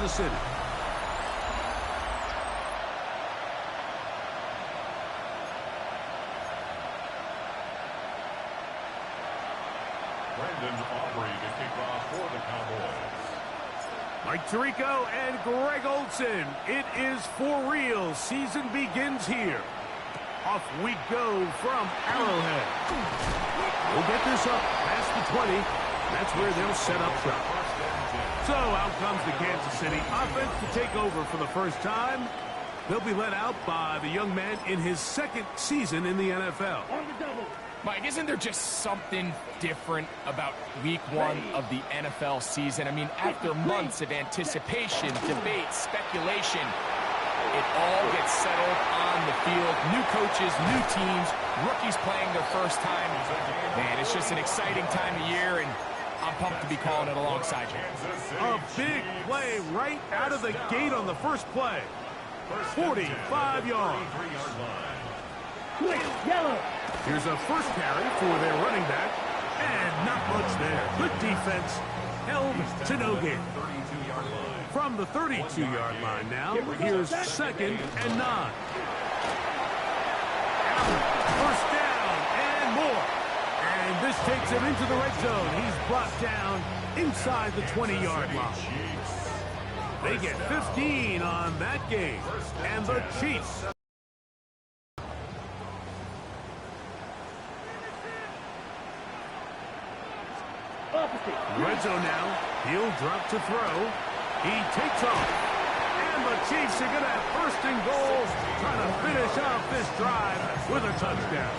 Kansas City. Mike Tirico and Greg Olson. It is for real. Season begins here. Off we go from Arrowhead. We'll get this up past the 20. That's where they'll set up shop. So out comes the Kansas City offense to take over for the first time. They'll be led out by the young man in his second season in the NFL. Mike, isn't there just something different about week one of the NFL season? I mean, after months of anticipation, debate, speculation, it all gets settled on the field. New coaches, new teams, rookies playing their first time. Man, it's just an exciting time of year, and I'm pumped to be calling it alongside you. A big play right out of the gate on the first play. 45 yards. Yellow. Here's a first carry for their running back, and not much there. Good defense, held to no gain. From the 32-yard line now, here's 2nd and 9. First down and more. And this takes him into the red zone. He's brought down inside the 20-yard line. They get 15 on that game, and the Chiefs. Red zone now. He'll drop to throw. He takes off. And the Chiefs are going to have 1st and goal, trying to finish off this drive with a touchdown.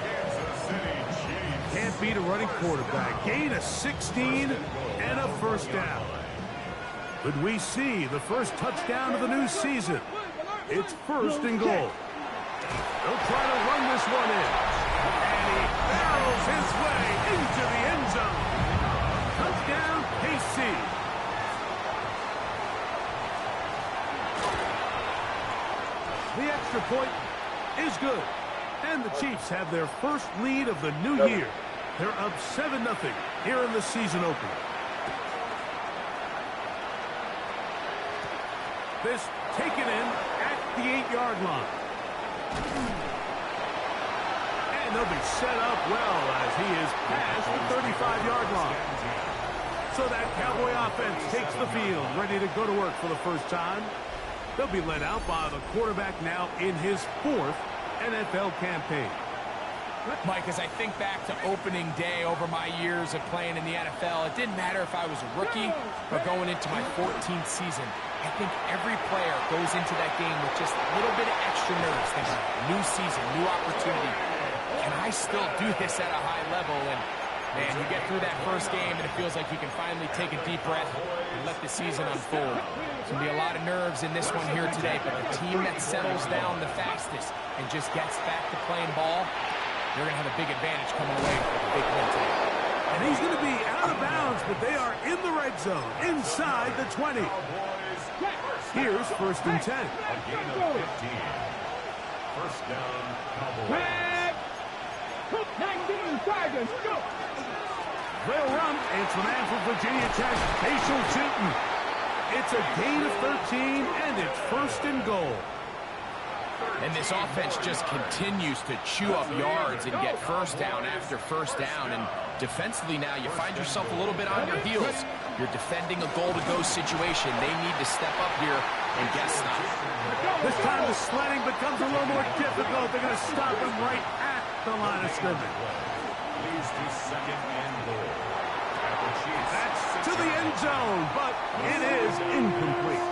Can't beat a running quarterback. Gain of 16 and a first down. Could we see the first touchdown of the new season? It's 1st and goal. They'll try to run this one in. And he barrels his way into the end zone. Touchdown, KC. The extra point is good. And the Chiefs have their first lead of the new year. They're up 7-0 here in the season opener. This taken in at the 8-yard line. And they'll be set up well as he is past the 35-yard line. So that Cowboy offense takes the field, ready to go to work for the first time. They'll be led out by the quarterback now in his 4th NFL campaign. Mike, as I think back to opening day over my years of playing in the NFL, it didn't matter if I was a rookie or going into my 14th season. I think every player goes into that game with just a little bit of extra nerves, thinking, new season, new opportunity. Can I still do this at a high level? And man, you get through that first game and it feels like you can finally take a deep breath and let the season unfold. There's going to be a lot of nerves in this one here today, but the team that settles down the fastest and just gets back to playing ball, they're going to have a big advantage coming away with a big win today. And he's going to be out of bounds, but they are in the red zone, inside the 20. Here's 1st and 10. A gain of 15. First down, Cowboys. 19 Tigers, go! They'll run. It's the man from Virginia Tech, Facial shooting. It's a gain of 13, and it's 1st and goal. And this offense just continues to chew up yards and get first down after first down. And defensively now, you find yourself a little bit on your heels. You're defending a goal-to-go situation. They need to step up here and get stopped. This time the sledding becomes a little more difficult. They're going to stop him right at the line of scrimmage. Leads to 2nd and goal. That's to the end zone, but it is incomplete.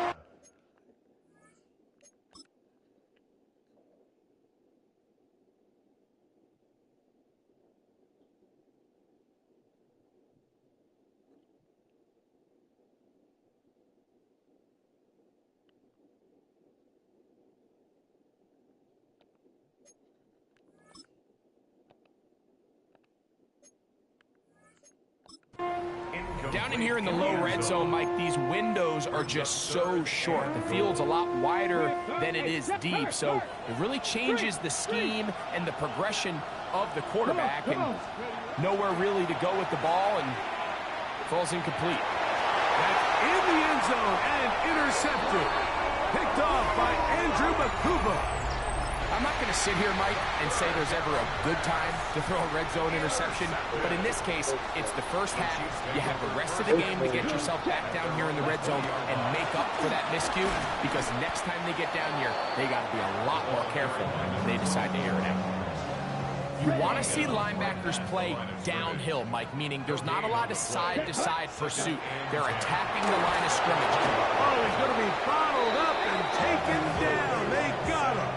Down in here in the low red zone, Mike, these windows are just so short. The field's a lot wider than it is deep, so it really changes the scheme and the progression of the quarterback, and nowhere really to go with the ball, and falls incomplete. That's in the end zone and intercepted. Picked off by Andrew Makuba. I'm not going to sit here, Mike, and say there's ever a good time to throw a red zone interception, but in this case, it's the first half. You have the rest of the game to get yourself back down here in the red zone and make up for that miscue, because next time they get down here, they got to be a lot more careful when they decide to air it out. You want to see linebackers play downhill, Mike, meaning there's not a lot of side-to-side pursuit. They're attacking the line of scrimmage. Oh, he's going to be bottled up and taken down. They got him.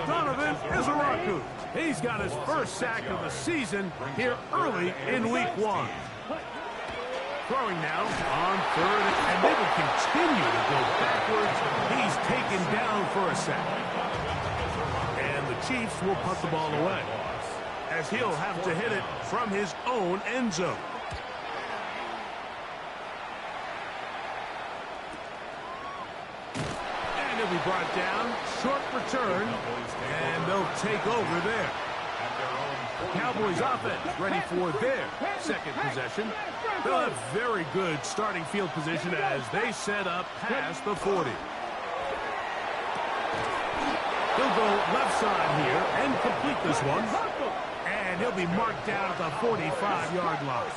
Donovan Izaraku. He's got his first sack of the season here early in week 1. Throwing now on third, and they will continue to go backwards. He's taken down for a sack. And the Chiefs will punt the ball away, as he'll have to hit it from his own end zone. He'll be brought down, short return, and they'll take over there. Cowboys offense ready for their second possession. They'll have very good starting field position as they set up past the 40. He'll go left side here and complete this one. And he'll be marked down at the 45-yard line.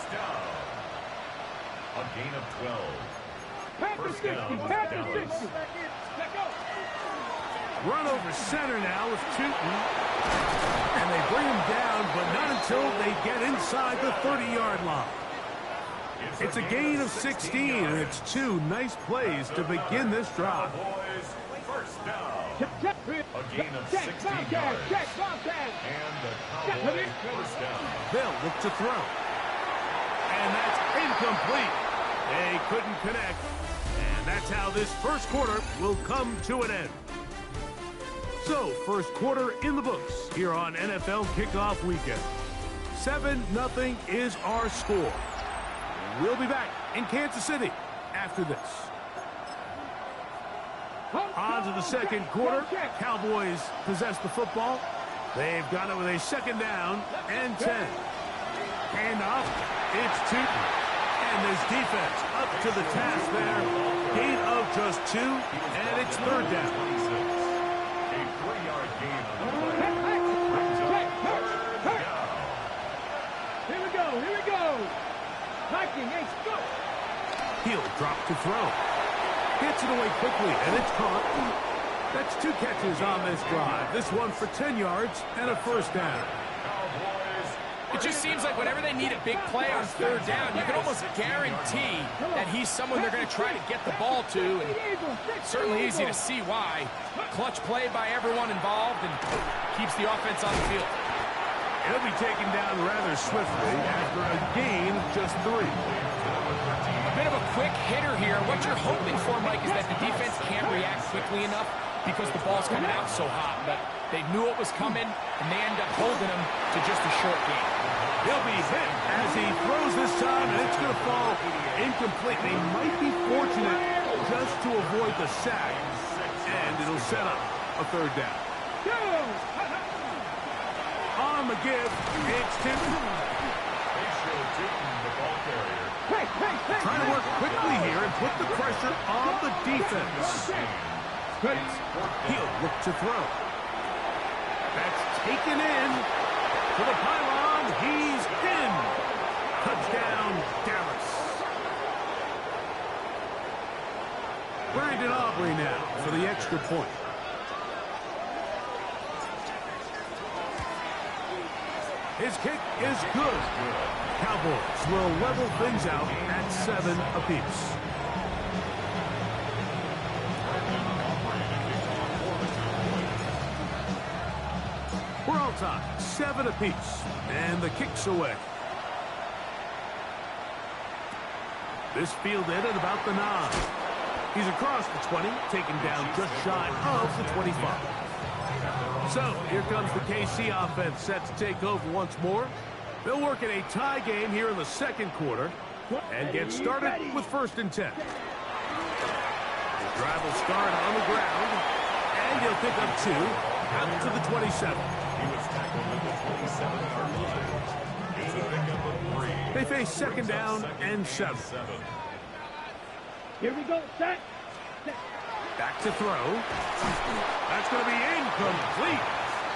A gain of 12. First down. Run over center now with Tootin. And they bring him down, but not until they get inside the 30-yard line. It's a gain of 16, and it's 2 nice plays to begin this drive. First down. A gain of 16 yards. And the Cowboys first down. They'll look to throw. And that's incomplete. They couldn't connect. And that's how this first quarter will come to an end. So, first quarter in the books here on NFL Kickoff Weekend. 7-0 is our score. We'll be back in Kansas City after this. On to the second quarter. Cowboys possess the football. They've got it with a second down and 10. Hand off. It's Tootin. And his defense up to the task there. Gain of just 2, and it's third down. A 3-yard gain on the play. Brings up third down. Here we go. Viking, go. He'll drop to throw. Gets it away quickly, and it's caught. That's 2 catches on this drive. This one for 10 yards and a first down. It just seems like whenever they need a big play on third down, you can almost guarantee that he's someone they're going to try to get the ball to, and it's certainly easy to see why. Clutch play by everyone involved and keeps the offense on the field. He'll be taken down rather swiftly after a gain of just 3. A bit of a quick hitter here. What you're hoping for, Mike, is that the defense can't react quickly enough because the ball's coming out so hot. But they knew it was coming, and they end up holding him to just a short gain. He'll be hit as he throws this time, and it's going to fall incomplete. They might be fortunate just to avoid the sack, and it'll set up a third down. On the give, it's Tootin. Trying to work quickly here and put the pressure on the defense. He'll look to throw. That's taken in to the pylon. He's in. Touchdown, Dallas. Brandon Aubrey now for the extra point. His kick is good. Cowboys will level things out at 7 apiece. We're all tied, 7 apiece, and the kick's away. This fielded at about the 9. He's across the 20, taken down just shy of the 25. So, here comes the KC offense set to take over once more. They'll work in a tie game here in the second quarter and get started with 1st and 10. The drive will start on the ground, and he'll pick up 2 out to the 27. He was tackled at the 27-yard line. It's a pickup of 3. They face second down and 7. Here we go, set. Back to throw. That's going to be incomplete.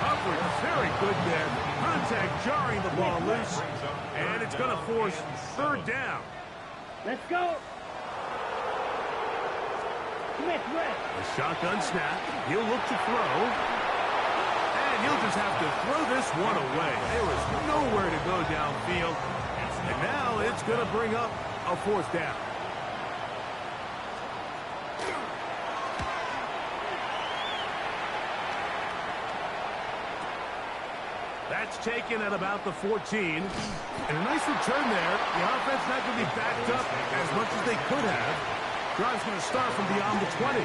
Coverage very good there. Contact jarring the ball loose. And it's going to force third down. Let's go. A shotgun snap. He'll look to throw. And he'll just have to throw this one away. There is nowhere to go downfield. And now it's going to bring up a fourth down. That's taken at about the 14. And a nice return there. The offense not going to be backed up as much as they could have. Drive's going to start from beyond the 20.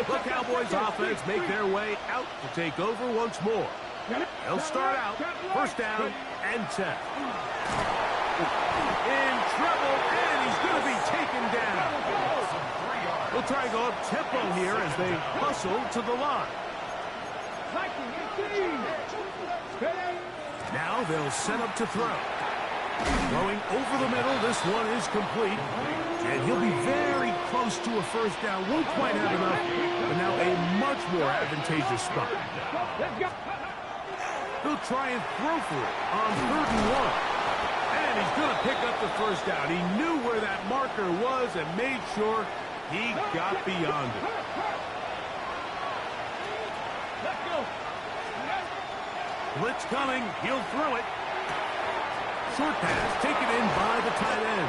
The Cowboys offense make their way out to take over once more. They'll start out first down and 10. In trouble, and he's going to be taken down. They'll try and go up tempo here as they hustle to the line. Now they'll set up to throw. Throwing over the middle, this one is complete. And he'll be very close to a first down. Won't quite have enough, but now a much more advantageous spot. He'll try and throw for it on 3rd and 1. And he's going to pick up the first down. He knew where that marker was and made sure he got beyond it. Blitz coming. He'll throw it. Short pass taken in by the tight end.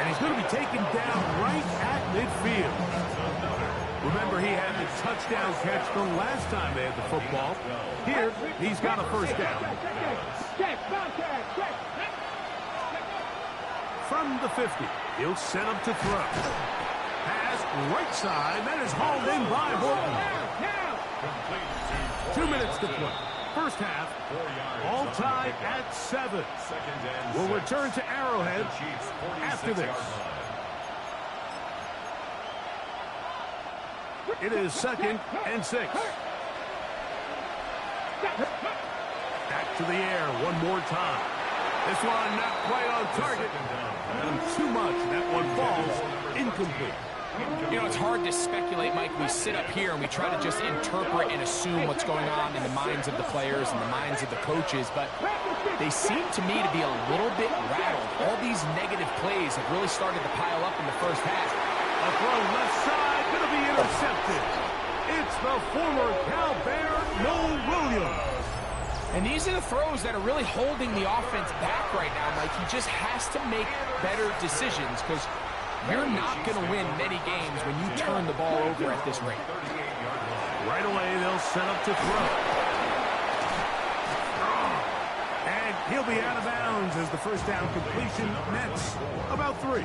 And he's going to be taken down right at midfield. Remember, he had the touchdown catch the last time they had the football. Here, he's got a first down. From the 50, he'll set up to throw. Pass right side. That is hauled in by Horton. 2 minutes to play. First half, all tied at 7. We'll return to Arrowhead after this. It is 2nd and 6. Back to the air one more time. This one not quite on target. Done too much. That one falls incomplete. You know, it's hard to speculate, Mike. We sit up here and we try to just interpret and assume what's going on in the minds of the players and the minds of the coaches, but they seem to me to be a little bit rattled. All these negative plays have really started to pile up in the first half. A throw left side, going to be intercepted. It's the former Cal Bear, Noel Williams. And these are the throws that are really holding the offense back right now, Mike. He just has to make better decisions because you're not going to win many games when you turn the ball over at this rate. Right away, they'll set up to throw. And he'll be out of bounds as the first down completion nets about 3.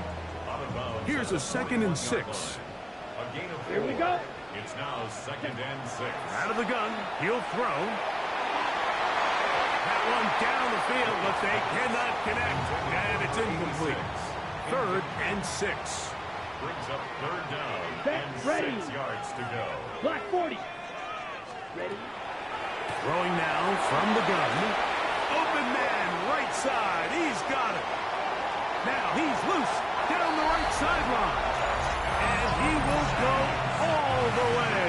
Here's a 2nd and 6. Here we go. It's now 2nd and 6. Out of the gun, he'll throw. That one down the field, but they cannot connect. And it's incomplete. 3rd and 6. Brings up 3rd down Ready. and 6 yards to go. Black 40. Ready. Throwing now from the gun. Open man, right side. He's got it. Now he's loose down the right sideline. And he will go all the way.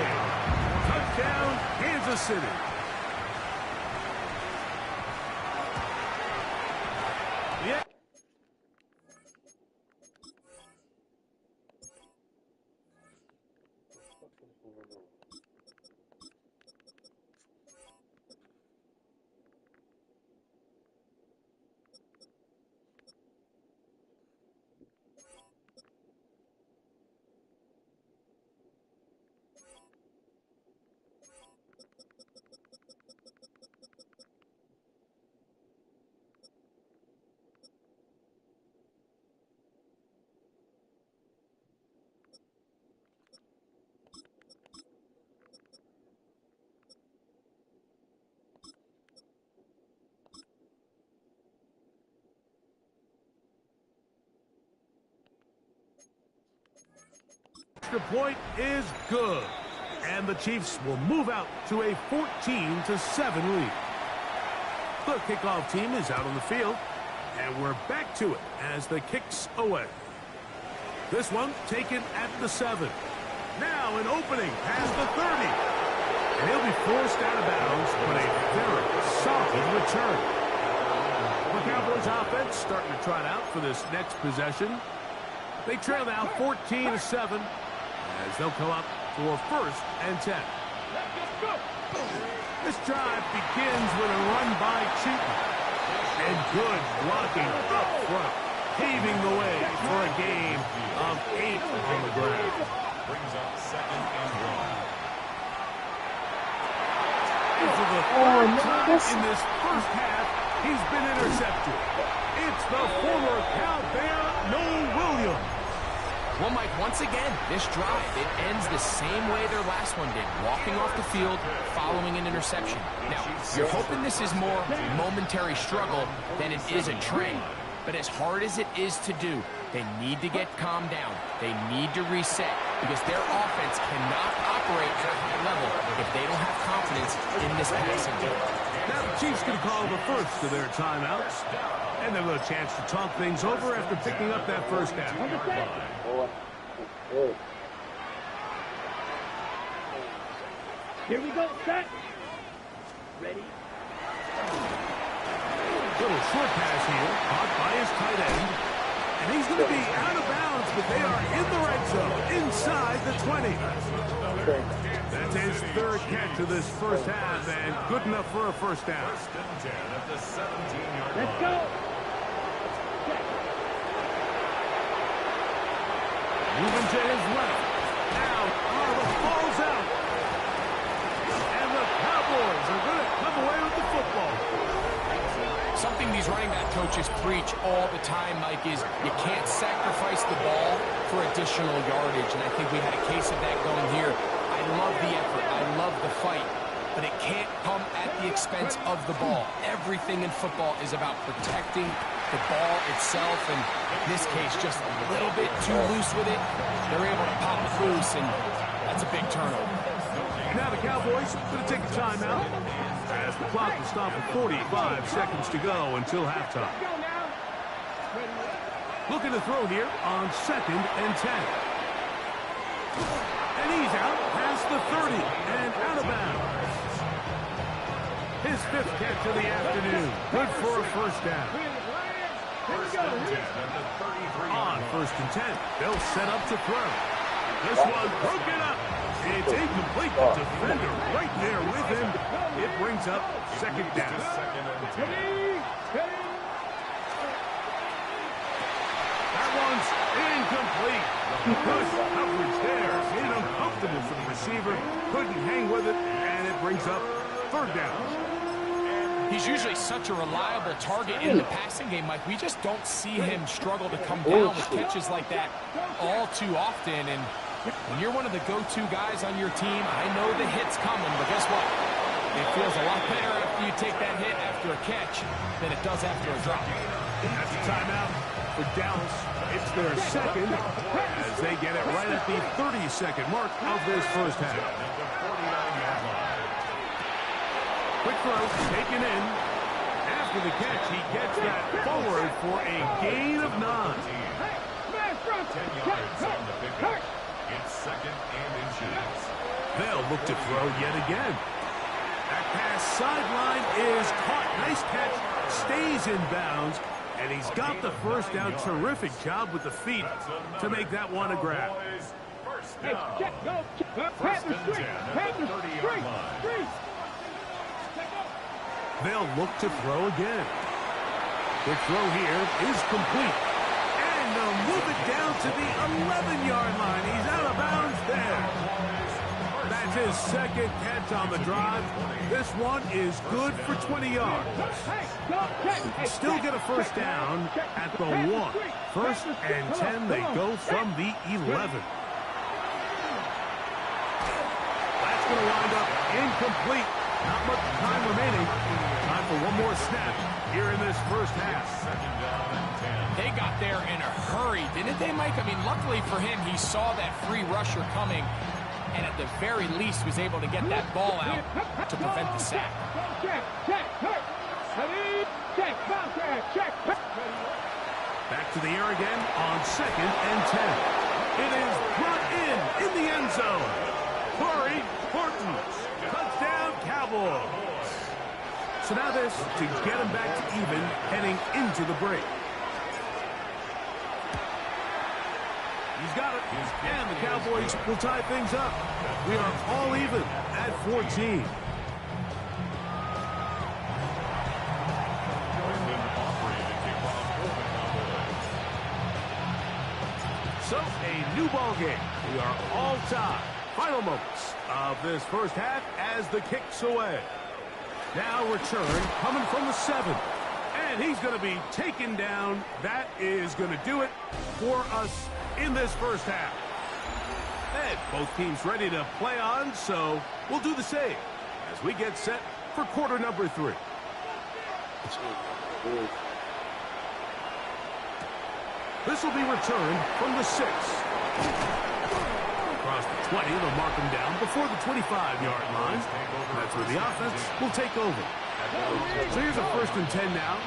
Touchdown, Kansas City. Yeah. Extra point is good. And the Chiefs will move out to a 14-7 lead. The kickoff team is out on the field. And we're back to it as the kick's away. This one taken at the 7. Now an opening past the 30. And he'll be forced out of bounds, but a very solid return. The Cowboys offense starting to trot out for this next possession. They trail now 14-7 as they'll come up for 1st and 10. This drive begins with a run by Cheaton. And good blocking up front, paving the way for a game of 8 on the ground. Brings up 2nd and 1. For the 3rd time in this first half, he's been intercepted. It's the former Cal Bear, Noel Williams. Well, Mike, once again, this drive, it ends the same way their last one did, walking off the field, following an interception. Now, you're hoping this is more momentary struggle than it is a trend. But as hard as it is to do, they need to get calmed down. They need to reset because their offense cannot operate at a high level if they don't have confidence in this passing game. Now the Chiefs can call the first of their timeouts. And they'll have a chance to talk things over after picking up that first half. Here we go, set. Ready. Little short pass here, caught by his tight end. And he's going to be out of bounds, but they are in the right zone, inside the 20. That's his 3rd catch of this first half, and good enough for a first down. Let's go. Moving to his left. Now, the ball's out. And the Cowboys are going to come away with the football. Something these running back coaches preach all the time, Mike, is you can't sacrifice the ball for additional yardage. And I think we had a case of that going here. I love the effort. I love the fight. But it can't come at the expense of the ball. Everything in football is about protecting the ball itself. And in this case, just a little bit too loose with it. They're able to pop it loose, and that's a big turnover. Now the Cowboys going to take a timeout as the clock will stop at 45 seconds to go until halftime. Looking to throw here on 2nd and 10. And he's out past the 30 and out of bounds. His 5th catch of the afternoon. Good for a first down. On 1st and 10, they'll set up to throw. This one broken up. It's incomplete. The defender right there with him. It brings up 2nd down. That one's incomplete. Good coverage there. Made it uncomfortable for the receiver. Couldn't hang with it, and it brings up 3rd down. He's usually such a reliable target in the passing game, Mike. We just don't see him struggle to come down with catches like that all too often. And when you're one of the go-to guys on your team, I know the hit's coming, but guess what? It feels a lot better after you take that hit after a catch than it does after a drop. That's a timeout for Dallas. It's their 2nd as they get it right at the 30-second mark of this first half. Quick throw, taken in. After the catch, he gets that forward for a gain of 9. 10 yards on the pickup. It's 2nd and inches. They'll look to throw yet again. That pass sideline is caught. Nice catch. Stays in bounds. And he's got the first down. Terrific job with the feet to make that one a grab. Hey, check, go, check. Panther street, Panther street. They'll look to throw again. The throw here is complete. And they'll move it down to the 11-yard line. He's out of bounds there. That's his 2nd catch on the drive. This one is good for 20 yards. Still get a first down at the 1. 1st and 10, they go from the 11. That's going to wind up incomplete. Not much time remaining. Time for one more snap here in this first half. They got there in a hurry, didn't they, Mike? I mean, luckily for him, he saw that free rusher coming, and at the very least was able to get that ball out to prevent the sack. Back to the air again on 2nd and 10. It is brought in the end zone. Titans. Touchdown, Cowboys. So now this to get them back to even heading into the break. He's got it. And the Cowboys will tie things up. We are all even at 14. So, a new ball game. We are all tied. Final moments of this first half as the kick's away. Now return coming from the 7. And he's going to be taken down. That is going to do it for us in this first half. And both teams ready to play on, so we'll do the same as we get set for quarter number 3. This will be returned from the 6. Across the 20, they'll mark him down before the 25-yard line. That's where the offense will take over. So here's a 1st and 10 now.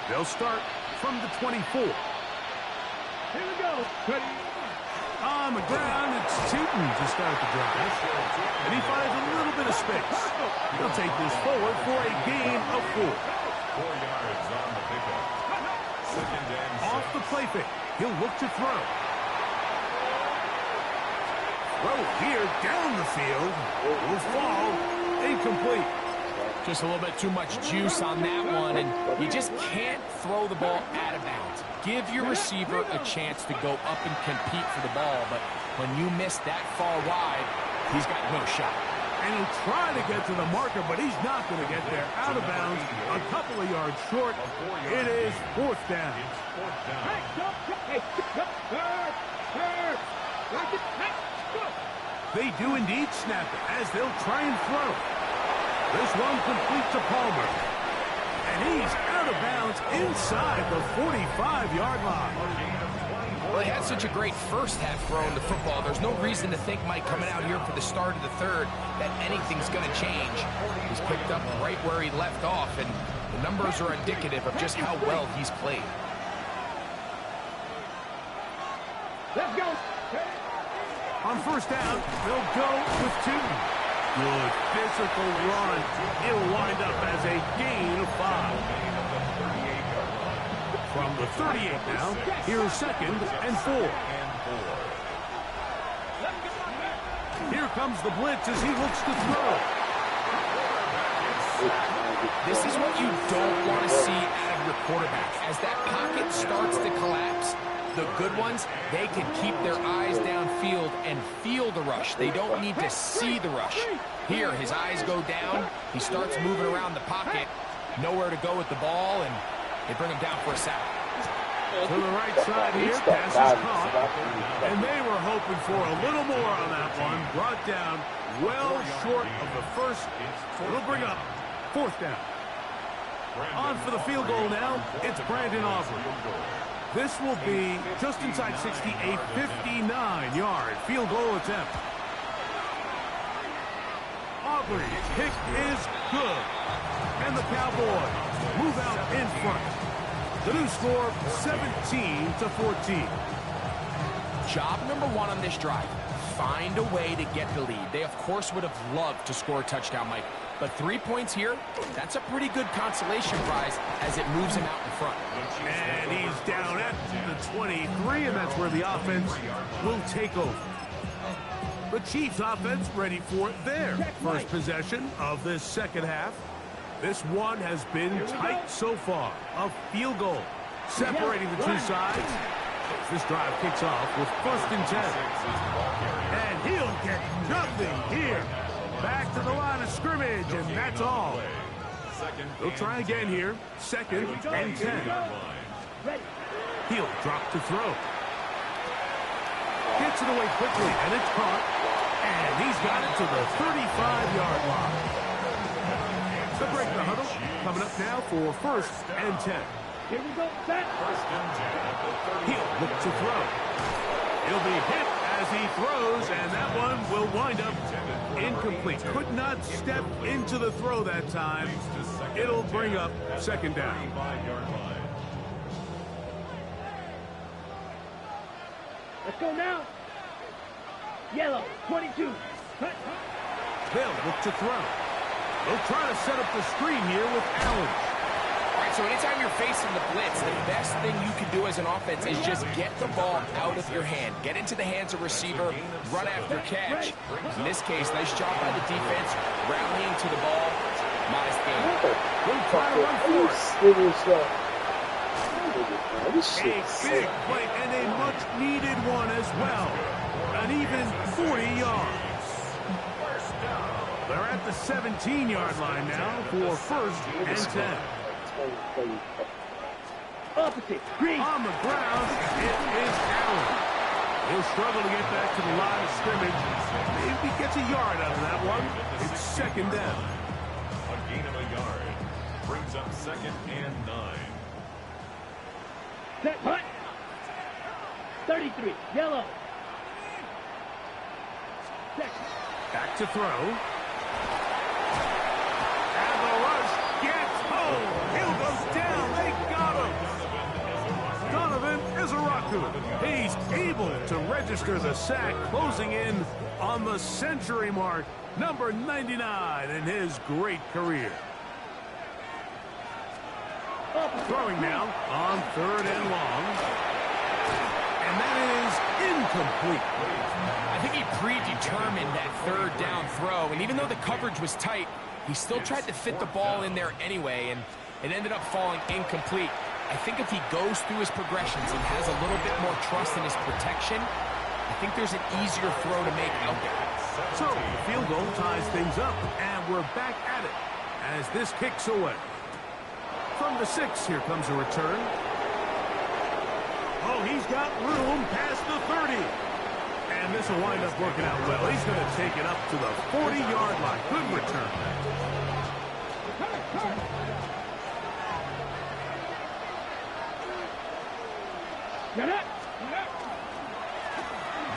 They'll start from the 24. Here we go. On the ground, it's Tootin to start the drive. And he finds a little bit of space. He'll take this forward for a gain of 4. 4 yards on the pickup. 2nd and 6. Off the play fake. He'll look to throw. Throw here down the field. Will fall. Incomplete. Just a little bit too much juice on that one, and you just can't throw the ball out of bounds. Give your receiver a chance to go up and compete for the ball, but when you miss that far wide, he's got no shot. And he'll try to get to the marker, but he's not going to get there. Out of bounds, a couple of yards short. It is 4th down. They do indeed snap it as they'll try and throw. This one complete to Palmer. And he's out of bounds inside the 45-yard line. Well, he had such a great first half throwing the football. There's no reason to think, Mike, coming out here for the start of the 3rd, that anything's going to change. He's picked up right where he left off, and the numbers are indicative of just how well he's played. Let's go. On 1st down, they'll go with Tootin. Good physical run. It'll wind up as a gain of 5. From the 38 now, here's 2nd and 4. Here comes the blitz as he looks to throw. This is what you don't want to see out of your quarterback. As that pocket starts to collapse, the good ones, they can keep their eyes downfield and feel the rush. They don't need to see the rush. Here, his eyes go down. He starts moving around the pocket. Nowhere to go with the ball, and they bring him down for a sack. To the right side here, pass is caught. And they were hoping for a little more on that one. Brought down well short of the first. It'll bring up 4th down. On for the field goal now, it's Brandon Aubrey. This will be just inside 60, a 59-yard field goal attempt. Aubrey's kick is good. And the Cowboys move out in front. The new score, 17-14. Job number 1 on this drive, find a way to get the lead. They, of course, would have loved to score a touchdown, Mike. But 3 points here, that's a pretty good consolation prize as it moves him out in front. And he's down at the 23, and that's where the offense will take over. The Chiefs offense ready for their first possession of this 2nd half. This one has been tight so far. A field goal separating the two sides. This drive kicks off with 1st and 10. And he'll get nothing here. Back to the line of scrimmage, and that's all. They'll try again here. 2nd and 10. He'll drop to throw. Gets it away quickly, and it's caught. And he's got it to the 35-yard line. The break the huddle. Coming up now for 1st and 10. Here we go. Set. 1st and 10 at the 30. He'll look to throw. He'll be hit as he throws, and that one will wind up incomplete. Could not step into the throw that time. It'll bring up 2nd down. Let's go now. Yellow, 22. They'll look to throw. They'll try to set up the screen here with Allen. All right, so anytime you're facing the blitz, the best thing you can do as an offense is just get the ball out of your hand. Get into the hands of receiver, run after catch. In this case, nice job by the defense, rallying to the ball. Nice game. We'll try to run for it. A big play and a much-needed one as well. An even 40 yards. They're at the 17-yard line now for 1st and 10. Opposite. Green. On the ground, it is Allen. He'll struggle to get back to the line of scrimmage. If he gets a yard out of that one, it's 2nd down. A gain of a yard brings up 2nd and 9. Set. Hut. 33. Yellow. Set. Back to throw. And the rush gets home. Hill goes down. They got him. Donovan Izaraku. He's able to register the sack, closing in on the century mark. Number 99 in his great career. Throwing now on 3rd and long. And that is incomplete. I think he predetermined that 3rd down throw, and even though the coverage was tight, he still tried to fit the ball in there anyway, and it ended up falling incomplete. I think if he goes through his progressions and has a little bit more trust in his protection, I think there's an easier throw to make out there. So the field goal ties things up, and we're back at it as this kicks away. From the 6, here comes a return. Oh, he's got room past the 30. And this will wind up working out well. He's going to take it up to the 40-yard line. Good return. Get it.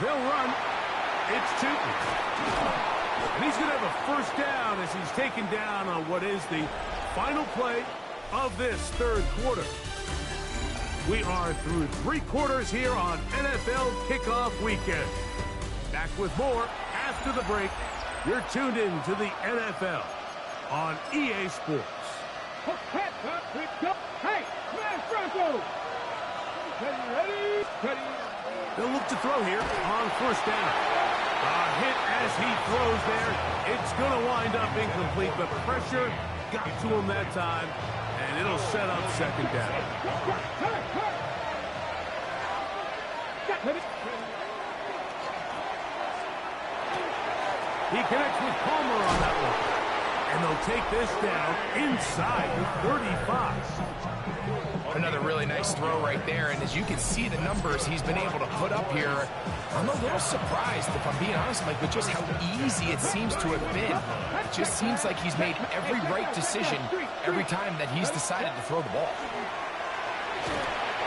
They'll run. It's Tootin. And he's going to have a 1st down as he's taken down on what is the final play of this 3rd quarter. We are through 3 quarters here on NFL Kickoff Weekend. Back with more after the break. You're tuned in to the NFL on EA Sports. Hey, man, Bronco. Ready. They'll look to throw here on 1st down. A hit as he throws there. It's going to wind up incomplete, but pressure got to him that time, and it'll set up 2nd down. He connects with Palmer on that one. And they'll take this down inside the 35. Another really nice throw right there, and as you can see the numbers he's been able to put up here, I'm a little surprised, if I'm being honest, Mike, with just how easy it seems to have been. It just seems like he's made every right decision every time that he's decided to throw the ball.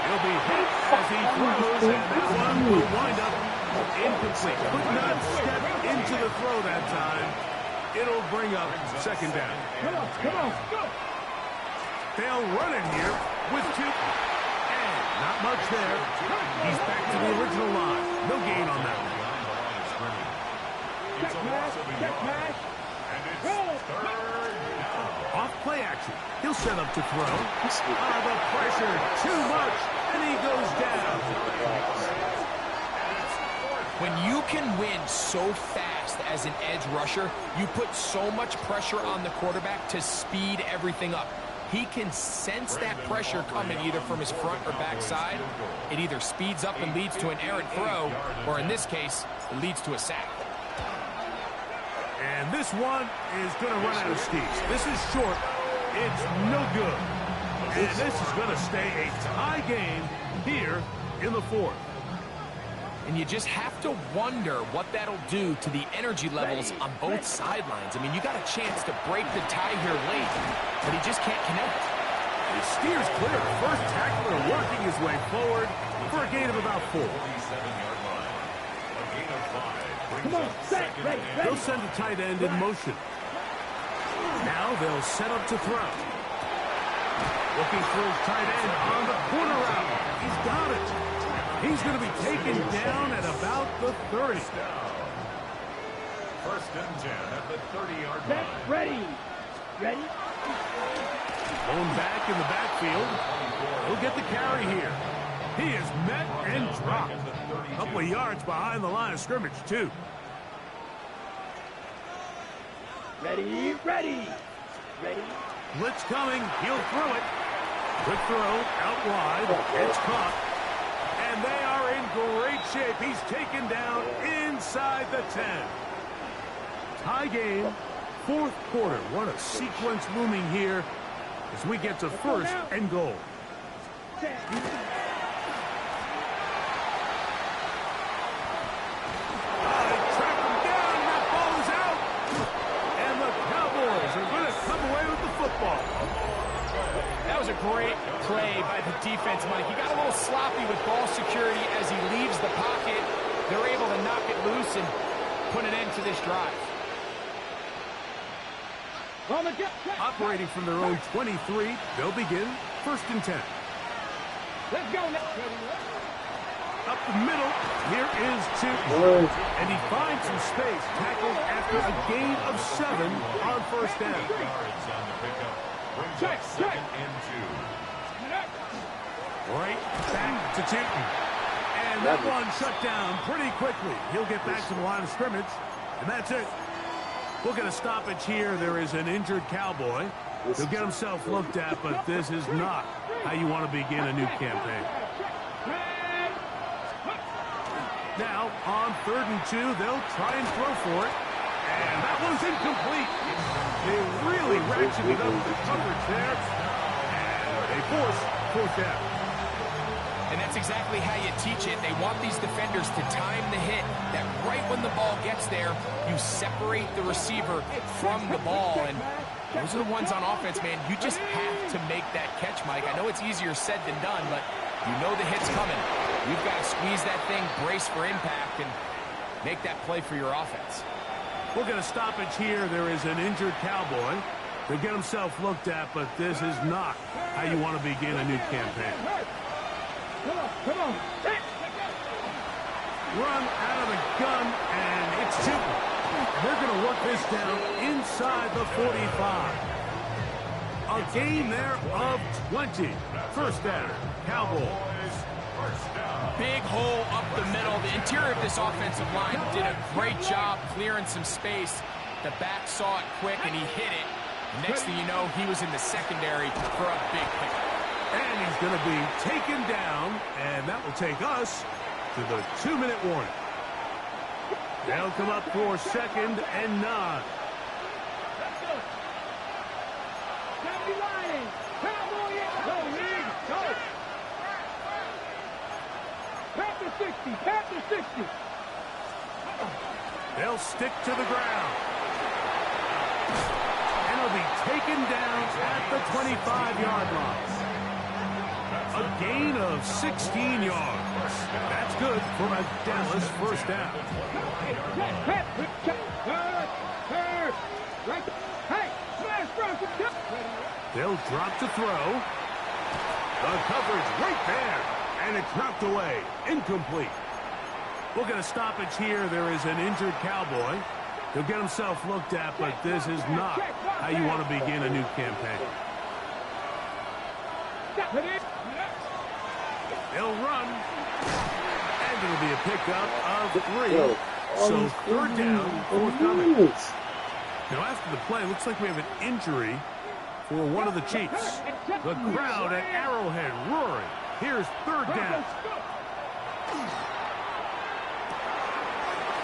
He'll be hit as he throws, and that one will wind up incomplete. Could not step into the throw that time. It'll bring up 2nd down. Come on, go! They'll run it here with 2. And not much there. He's back to the original line. No gain on that one. Check pass. Off play action. He'll set up to throw. The pressure, too much, and he goes down. When you can win so fast as an edge rusher, you put so much pressure on the quarterback to speed everything up. He can sense that pressure coming either from his front or back side. It either speeds up and leads to an errant throw, or in this case, it leads to a sack. And this one is going to run out of steam. This is short. It's no good. And this is going to stay a tie game here in the 4th. And you just have to wonder what that'll do to the energy levels on both sidelines. I mean, you got a chance to break the tie here late, but he just can't connect. He steers clear. First tackler working his way forward for a gain of about 4. Come on, set, ready. They'll send a tight end in motion. Now they'll set up to throw. Looking for his tight end on the corner route. He's got it. He's going to be taken down at about the 30. First and 10 at the 30-yard line. Ready. Ready. Going back in the backfield. He'll get the carry here. He is met and dropped. A couple of yards behind the line of scrimmage, too. Ready. Ready. Ready. Blitz coming. He'll throw it. Good throw. Out wide. It's caught. And they are in great shape. He's taken down inside the 10. Tie game. Fourth quarter. What a sequence looming here as we get to first and goal. That was a great play by the defense, Mike. He got a little sloppy with ball security as he leaves the pocket. They're able to knock it loose and put an end to this drive. Operating from their own 23, they'll begin first and 10. Let's go now. Up the middle, here is Chip. And he finds some space, tackled after a gain of 7 on first down. Check. Right back to Tootin. And that one shut down pretty quickly. He'll get back to the line of scrimmage, and that's it. We'll get a stoppage here. There is an injured Cowboy. He'll get himself looked at, but this is not how you want to begin a new campaign. Now, on 3rd and 2, they'll try and throw for it. And that one's incomplete. They really ratcheted up the coverage there. And they force fourth down. And that's exactly how you teach it. They want these defenders to time the hit, that right when the ball gets there, you separate the receiver from the ball. And those are the ones on offense, man. You just have to make that catch, Mike. I know it's easier said than done, but you know the hit's coming. You've got to squeeze that thing, brace for impact, and make that play for your offense. We'll get a stoppage here. There is an injured Cowboy. He'll get himself looked at, but this is not how you want to begin a new campaign. Come on. Run out of the gun, and it's Tootin. They're going to work this down inside the 45. A gain there of 20. First down, Cowboys. Big hole up the middle. The interior of this offensive line did a great job clearing some space. The back saw it quick, and he hit it. Next thing you know, he was in the secondary for a big pickup. And he's going to be taken down, and that will take us to the 2-minute warning. They'll come up for 2nd and 9. Pass the 60. They'll stick to the ground. And he'll be taken down at the 25-yard line. A gain of 16 yards. That's good for a Dallas first down. They'll drop to throw. The coverage right there. And it's knocked away. Incomplete. We'll get a stoppage here. There is an injured Cowboy. He'll get himself looked at, but this is not how you want to begin a new campaign. They'll run. And it'll be a pickup of 3. So 3rd down, forthcoming. Now after the play, it looks like we have an injury for one of the Chiefs. The crowd at Arrowhead roaring. Here's 3rd down.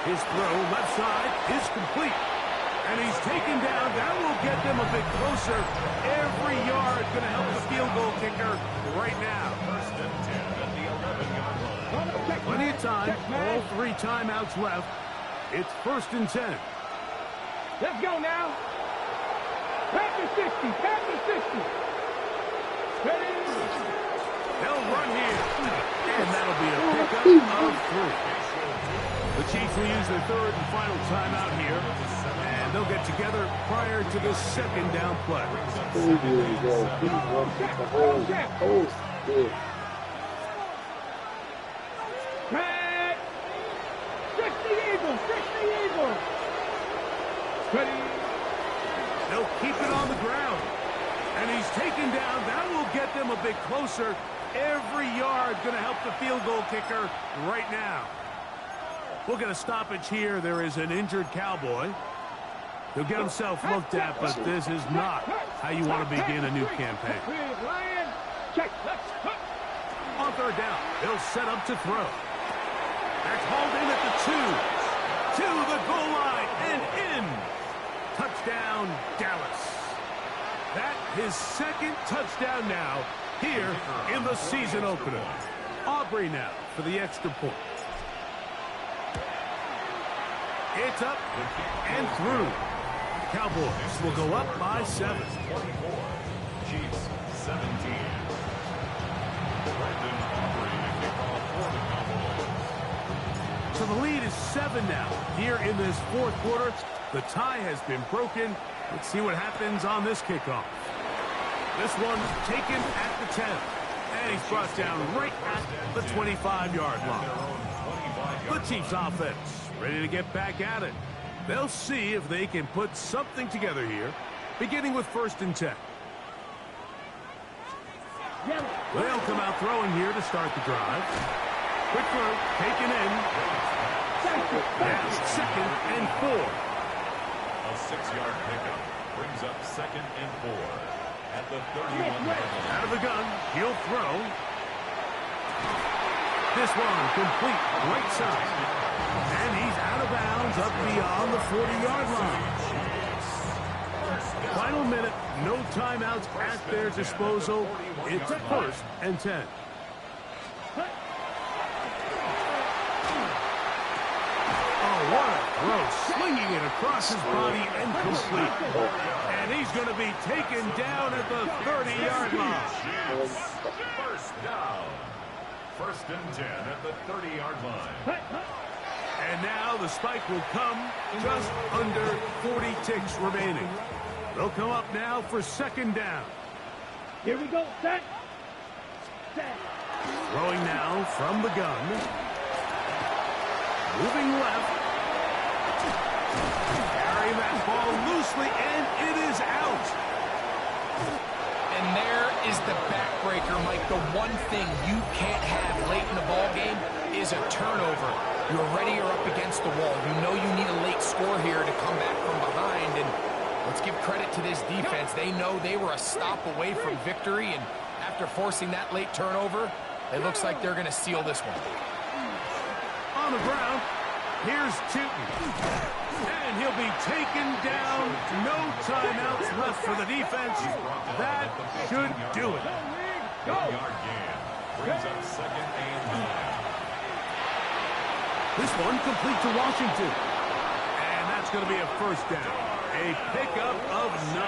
His throw left side is complete. And he's taken down. That will get them a bit closer. Every yard going to help the field goal kicker right now. First and 10 at the 11-yard line. Plenty of time. All 3 timeouts left. It's 1st and 10. Let's go now. Pass the 60. They'll run here. And that'll be a pickup of 3. The Chiefs will use their 3rd and final timeout here. And they'll get together prior to the 2nd down play. Ready. They'll keep it on the ground. And he's taken down. That will get them a bit closer. Every yard going to help the field goal kicker right now. We'll get a stoppage here. There is an injured Cowboy. He'll get himself looked at, but this is not how you want to begin a new campaign. On third down, he'll set up to throw. That's hauled in at the 2. To the goal line and in. Touchdown, Dallas. That his second touchdown now here in the season opener. Aubrey now for the extra point. It's up and through. Cowboys will go up by 7. 24. Chiefs 17. Brandon Aubrey to kick off for the Cowboys. So the lead is 7 now here in this fourth quarter. The tie has been broken. Let's see what happens on this kickoff. This one taken at the 10. And he's brought down right at the 25-yard line. The Chiefs offense ready to get back at it. They'll see if they can put something together here, beginning with 1st and 10. They'll come out throwing here to start the drive. Quick throw, taken in. Now 2nd and 4. A 6-yard pickup brings up 2nd and 4 at the 31-yard line. Out of the gun, he'll throw. This one complete, right side. And he's out of bounds up beyond the 40-yard line. Final minute, no timeouts at their disposal. It's 1st and 10. Oh, what a throw. Slinging it across his body and complete. And he's going to be taken down at the 30-yard line. First down. 1st and 10 at the 30-yard line. And now the spike will come just under 40 ticks remaining. They'll come up now for 2nd down. Here we go. Set. Throwing now from the gun. Moving left. Carrying that ball loosely, and it is out. And there is the backbreaker, Mike. The one thing you can't have late in the ball game is a turnover. You're ready, you're up against the wall. You know you need a late score here to come back from behind. And let's give credit to this defense. They know they were a stop away from victory. And after forcing that late turnover, it looks like they're going to seal this one. On the ground, here's Tootin. And he'll be taken down. No timeouts left for the defense. That should do it. 1-yard gain brings up 2nd and 9. This one complete to Washington. And that's going to be a 1st down. A pickup of 9.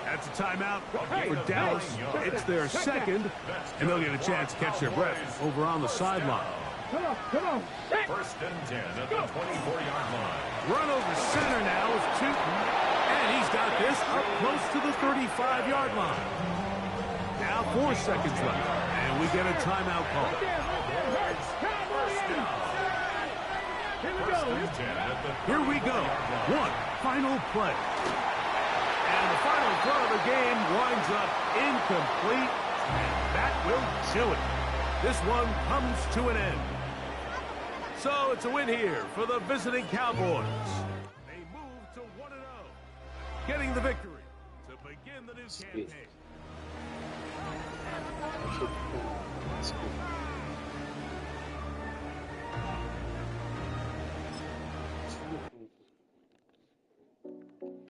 That's a timeout for Dallas. It's their 2nd, and they'll get a chance to catch their breath over on the sideline. Come on. 1st and 10 at the 24-yard line. Run over center now with Tootin. And he's got this up close to the 35-yard line. Now 4 seconds left. And we get a timeout call. Here we go. One final play. And the final throw of the game winds up incomplete. And that will do it. This one comes to an end. So it's a win here for the visiting Cowboys. They move to 1-0, getting the victory to begin the new campaign.